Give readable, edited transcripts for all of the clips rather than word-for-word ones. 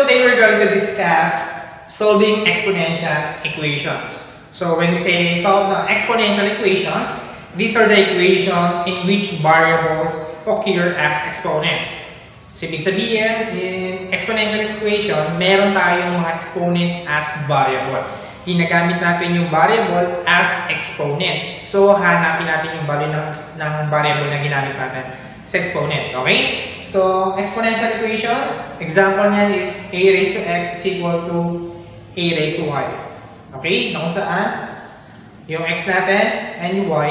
today we're going to discuss solving exponential equations. So when we say solve the exponential equations, these are the equations in which variables occur as exponents. So ibig sabihin, in exponential equation, meron tayong mga exponent as variable. Ginagamit natin yung variable as exponent. So hanapin natin yung value ng variable na ginamit natin sa exponent. Okay? So, exponential equations, example niyan is a raised to x is equal to a raised to y. Okay? Kung saan, yung x natin and y,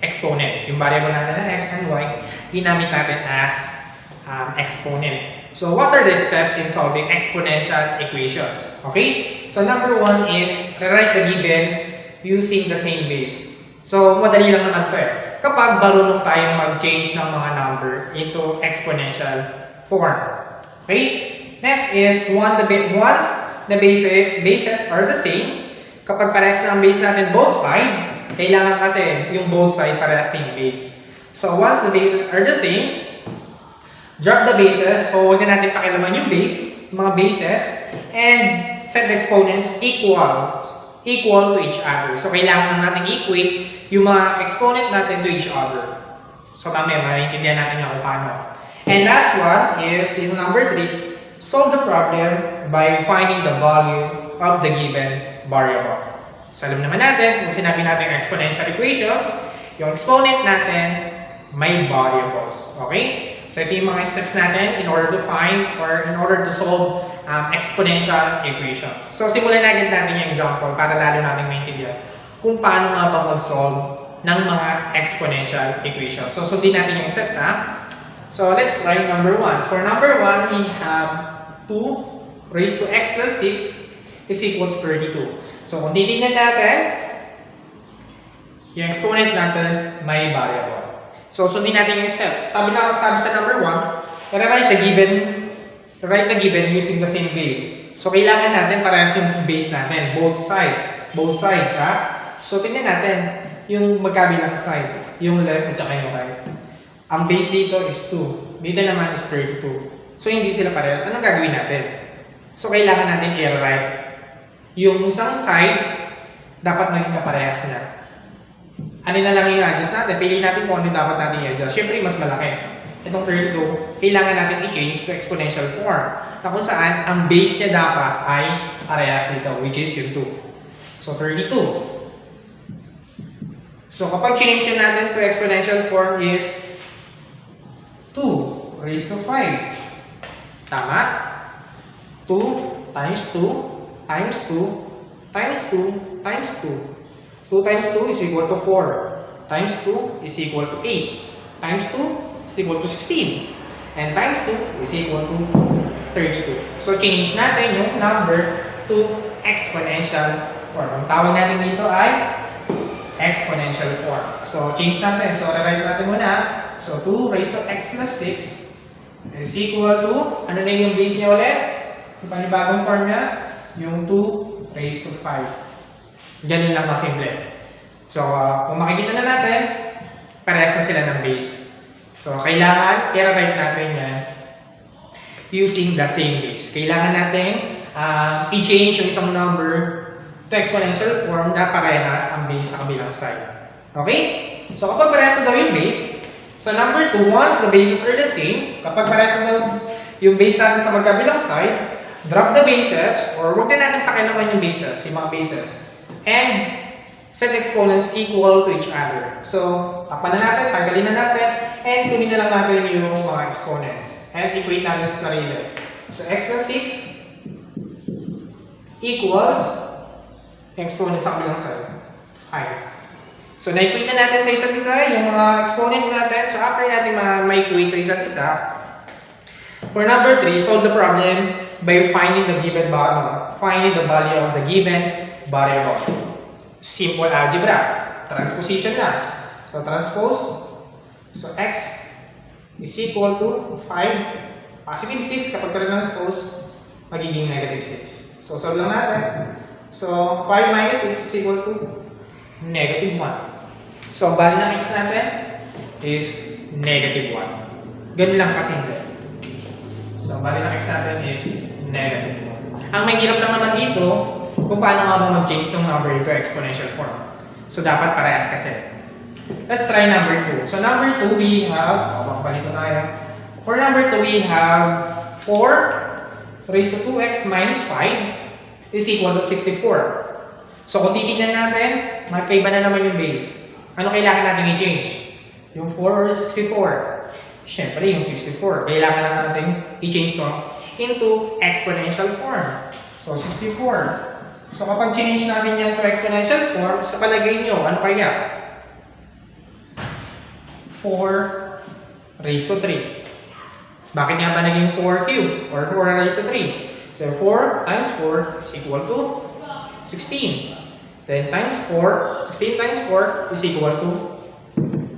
exponent. Yung variable natin na x and y, ginamit natin as exponent. So, what are the steps in solving exponential equations? Okay? So, number one is, rewrite the given using the same base. So, madali lang naman ito eh. Kapag marunong tayong mag-change ng mga number into exponential form. Okay? Next is, once the bases are the same, kapag parehas na ang base natin both side, kailangan kasi yung both side parehas na yung base. So, once the bases are the same, drop the bases. So, huwag na natin pakilaman yung base, mga bases, and set the exponents equal to each other. So, kailangan natin equate yung mga exponent natin to each other. So, mamaya maintindihan natin kung paano. And last one is, yung number 3, solve the problem by finding the value of the given variable. So, alam naman natin, kung sinabi natin exponential equations, yung exponent natin may variables. Okay? So, ito yung mga steps natin in order to find or in order to solve exponential equations. So, simulan natin yung example para lalo natin maintindihan kung paano nga ba mag-solve ng mga exponential equations. So, sundin natin yung steps, ha? So, let's try number 1. For number 1, we have 2 raised to x plus 6 is equal to 32. So, kung titignan natin, yung exponent natin may variable. So, sundin natin yung steps. Sabi sa number 1, write the given using the same base. So, kailangan natin parehas yung base natin, both sides, ha? So, tingnan natin yung magkabilang side, yung left at saka yung right. Ang base dito is 2. Dito naman is 32. So, hindi sila parehas. Anong gagawin natin? So, kailangan natin i-write. Yung isang side, dapat maging kaparehas na. Ano na lang yung adjust natin? Pili natin kung ano dapat natin i-adjust. Siyempre, mas malaki. Itong 32, kailangan natin i-change to exponential form. Na kung saan, ang base niya dapat ay parehas nito, which is yung 2. So, 32. So, kapag change natin to exponential form is 2 raised to 5. Tama? 2 times 2 times 2 times 2 times 2. 2 times 2 is equal to 4. Times 2 is equal to 8. Times 2 is equal to 16. And times 2 is equal to 32. So, change natin yung number to exponential form. Ang tawag natin dito ay exponential form. So, change natin. So, rewrite natin muna. So, 2 raised to x plus 6 is equal to, ano na yung base niya ulit? Yung panibagong form niya, yung 2 raised to 5. Ganun lang kasimple. So, kung makikita na natin, parehas na sila ng base. So, kailangan i-rewrite natin yan using the same base. Kailangan natin i-change yung isang number to exponential form na parehas ang base sa kabilang side. Okay? So, kapag parehas na daw yung base, so number 2, once the bases are the same, kapag parehas na daw yung base natin sa magkabilang side, drop the bases, or huwag na natin pakilaman yung bases, yung mga bases, and set exponents equal to each other. So, takpan na natin, tanggalin na natin, and kunin na lang natin yung mga exponents. And equate natin sa sarili. So, x plus 6 equals exponent sa kabilang side, 5. So, na-equate na natin sa isa't isa yung mga exponent natin. So, after natin ma-equate sa isa't isa, for number 3, solve the problem by finding the given value. Finding the value of the given variable. Simple algebra. Transposition lang. So, transpose. So, x is equal to 5. Positive 6 kapag transpose, magiging negative 6. So, solve lang natin. So, 5 minus 6 is equal to negative 1. So, ang value ng x natin is negative 1. Ganun lang kasimple. So, So, ang value ng x natin is negative 1. Ang may hirap lang naman dito, kung paano nga ba mag-change ng number into exponential form. So, dapat parehas kasi. Let's try number 2. So, number 2, we have, palito tayo. For number 2, we have 4 raised to 2x minus 5 is equal to 64. So, kung titignan natin, magkaiba na naman yung base. Ano kailangan natin i-change? Yung 4 or 64? Siyempre, yung 64. Kailangan na natin i-change to into exponential form. So, 64. So, kapag change natin yan to exponential form, sa palagay nyo, ano kaya? 4 raised to 3. Bakit nga ba naging 4 cube or 4 raised to 3? So, 4 times 4 is equal to 16. Then times 4, 16 times 4 is equal to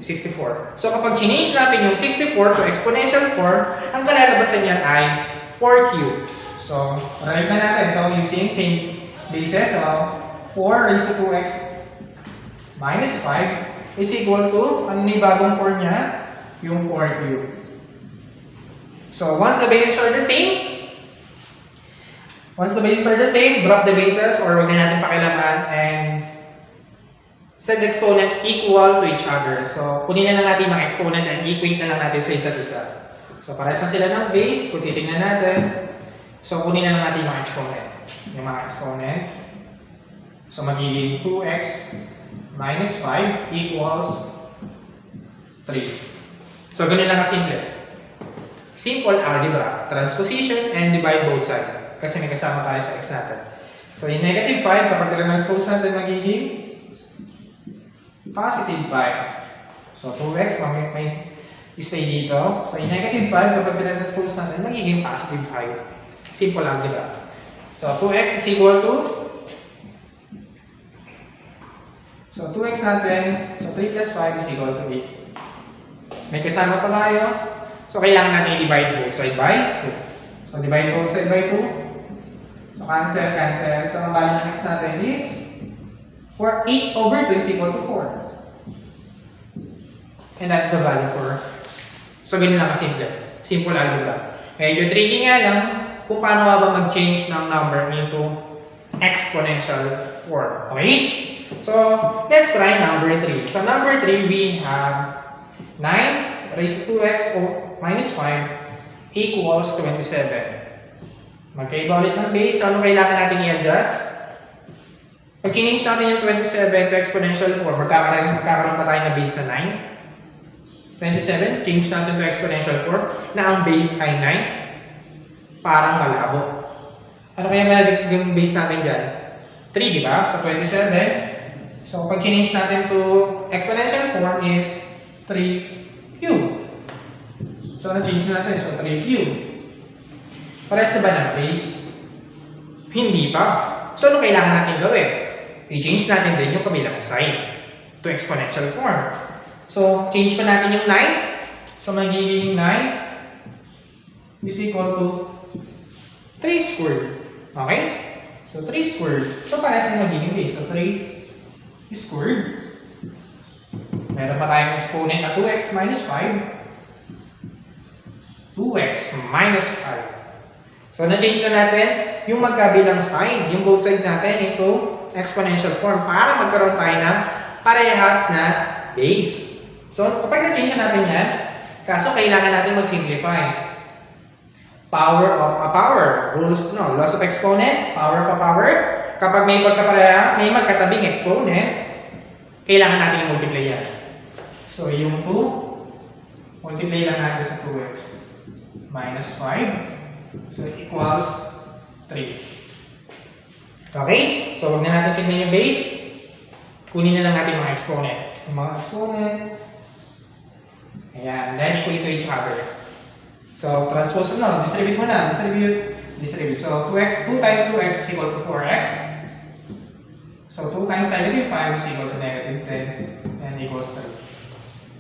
64. So, kapag change natin yung 64 to exponential form, ang kalalabasan niyan ay 4 cube. So, write na natin. So, using same basis of 4 raised to 2x minus 5 is equal to, ano yung bagong form niya? Yung 4 cube. So, once the bases are the same, drop the bases or huwag na natin pakilaman and set the exponent equal to each other. So, kunin na lang natin yung mga exponent and equate na lang natin sa isa't isa. So, parehas na sila ng base. Kung titignan natin, so, kunin na lang natin yung mga exponent. So, magiging 2x minus 5 equals 3. So, ganun lang kasimple. Simple algebra, transposition, and divide both sides. Kasi may kasama tayo sa x natin. So, yung negative 5, kapag transpose natin, magiging positive 5. So, 2x, may stay dito. So, yung negative 5, kapag transpose natin, magiging positive 5. Simple algebra. So, 2x is equal to, so 2x natin, so 3 plus 5 is equal to 8. May kasama pa tayo. So, kailangan natin i-divide both side by 2. So, divide both side by 2. So, cancel. So, ang value ng x natin is 8 over 2 is equal to 4. And that's the value for x. So, ganun lang kasimple. Simple algebra. Medyo tricky nga lang kung paano ba mag-change ng number into exponential form. Okay? So, let's try number 3. So, number 3, we have 9 raised to 2x minus 5 equals 27. Magkaiba ulit ng base. So, ano kailangan natin i-adjust? Pag change natin yung 27 to exponential form, magkakaroon pa tayo na base na 9. 27, change natin to exponential form na ang base ay 9. Parang malabo. Ano kaya ba yung base natin dyan? 3, di ba? So, 27. So, pag change natin to exponential form is 3 cube. So, na-change natin. So, 3 cube. Parehas na ba ng base? Hindi pa. So, ano kailangan natin gawin? I-change natin din yung kabilang side to exponential form. So, change pa natin yung 9. So, magiging 9 is equal to 3 squared. Okay? So, 3 squared. So, parehas na magiging base. So, 3 squared. Meron pa tayong exponent na 2x minus 5. 2x minus 5. So, na-change na natin yung magkabilang side, yung both sides natin into exponential form para magkaroon tayo ng parehas na base. So, kapag na-change na natin yan, kaso kailangan natin mag-simplify. Power of a power. Loss of exponent, power of a power. Kapag may pagkaparehas, may magkatabing exponent, kailangan natin i-multiply yan. So, yung 2, multiply lang natin sa 2x minus 5. So, equals 3. Okay? So, huwag na natin tignan yung base. Kunin na lang natin mga exponent. Yung mga exponent. Ayan. Then, equate to each other. So, transpose na. Distribute mo na. Distribute. So, 2 times 2x is equal to 4x. So, 2 times negative 5 is equal to negative 10 and equals 3.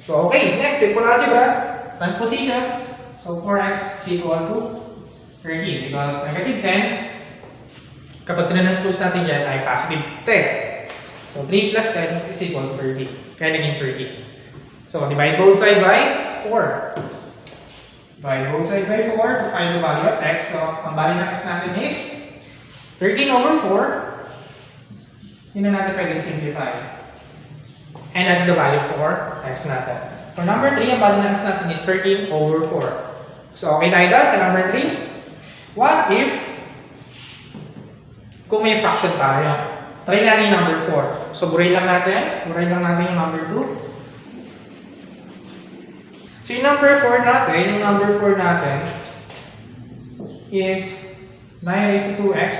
So, okay. Next, simple algebra. Transposition. So, 4x is equal to 30 because negative 10, kapag tinanspose natin yan ay positive 10. So, 3 plus 10 is equal to 30. Kaya naging 30. So, divide both side by 4. Divide both sides by 4 to find the value of x. So, ang value ng x natin is 13 over 4. Yun na natin pwedeng simplify. And that's the value for x natin. For number 3, ang value ng x natin is 13 over 4. So, okay tayo doon sa number 3. What if kung may fraction tayo? Try natin yung number 4. So, buray lang natin yung number 2. So, yung number 4 natin is 9 raised to 2x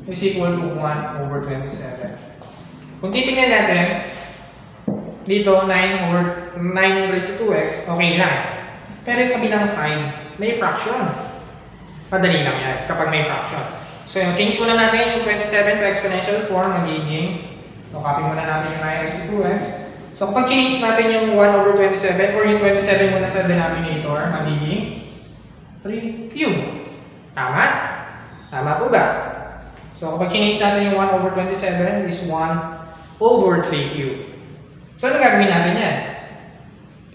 is equal to 1 over 27. Kung titingnan natin, dito 9 raised to 2x, okay lang. Pero yung kabilang sign, may fraction. Madali lang yan kapag may fraction. So, yung change muna natin yung 27 to exponential form, magiging, so, copy muna natin yung 9 raised to 2x. So, kapag change natin yung 1 over 27, or yung 27 muna sa denominator, magiging 3 cube. Tama? Tama po ba? So, kapag change natin yung 1 over 27 is 1 over 3 cube. So, ano gagawin natin yan?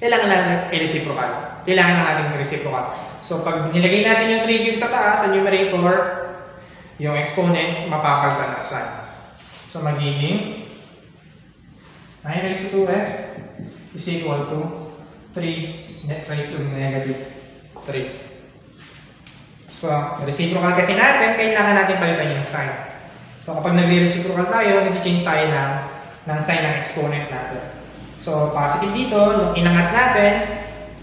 Kailangan natin i-reciprocal. Kailangan na natin i-reciprocal. So, pag nilagay natin yung 3 cube sa taas, sa numerator, yung exponent, mapapalitan na sign. So, magiging 9 raised to 2x is equal to 3 raised to negative 3. So, reciprocal kasi natin, kailangan natin palitan yung sign. So, kapag nagre-reciprocal tayo, nag-change tayo ng sign ng exponent natin. So, positive dito, nung inangat natin,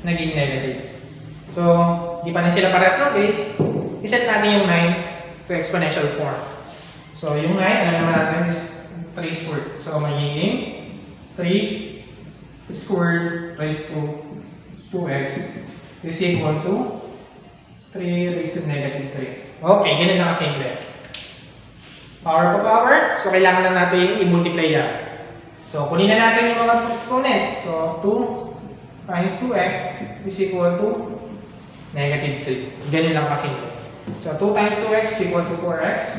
naging negative. So, di pa rin sila parehas ng base, iset natin yung 9 to exponential form. So, yung 9, alam naman natin is 3 squared. So, magiging 3 squared raised to 2x is equal to 3 raised to negative 3. Okay, ganun lang kasimple. Power pa power, so kailangan lang natin i-multiply yan. So, kunin na natin yung mga exponent. So, 2 times 2x is equal to negative 3. Ganun lang kasimple. So, 2 times 2x is equal to 4x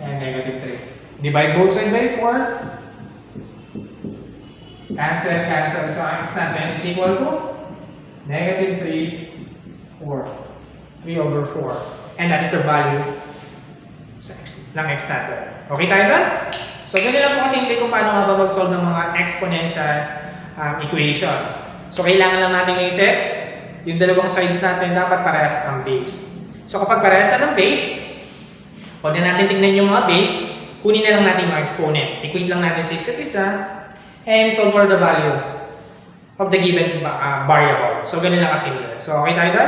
and negative 3. Divide both sides by 4. Cancel, cancel. So, ang x natin is equal to negative 3, 4. 3 over 4. And that is the value ng x natin. Okay tayo ba? So, ganun lang po kasimple kung paano nga ba mag-solve ng mga exponential equations. So, kailangan lang natin i-set yung dalawang sides natin dapat parehas ang base. So, kapag parehas na ng base, huwag na natin tignan yung mga base, kunin na lang natin yung mga exponent. Equate lang natin sa isa't isa, and solve for the value of the given variable. So, ganun lang kasimple. So, okay tayo ba?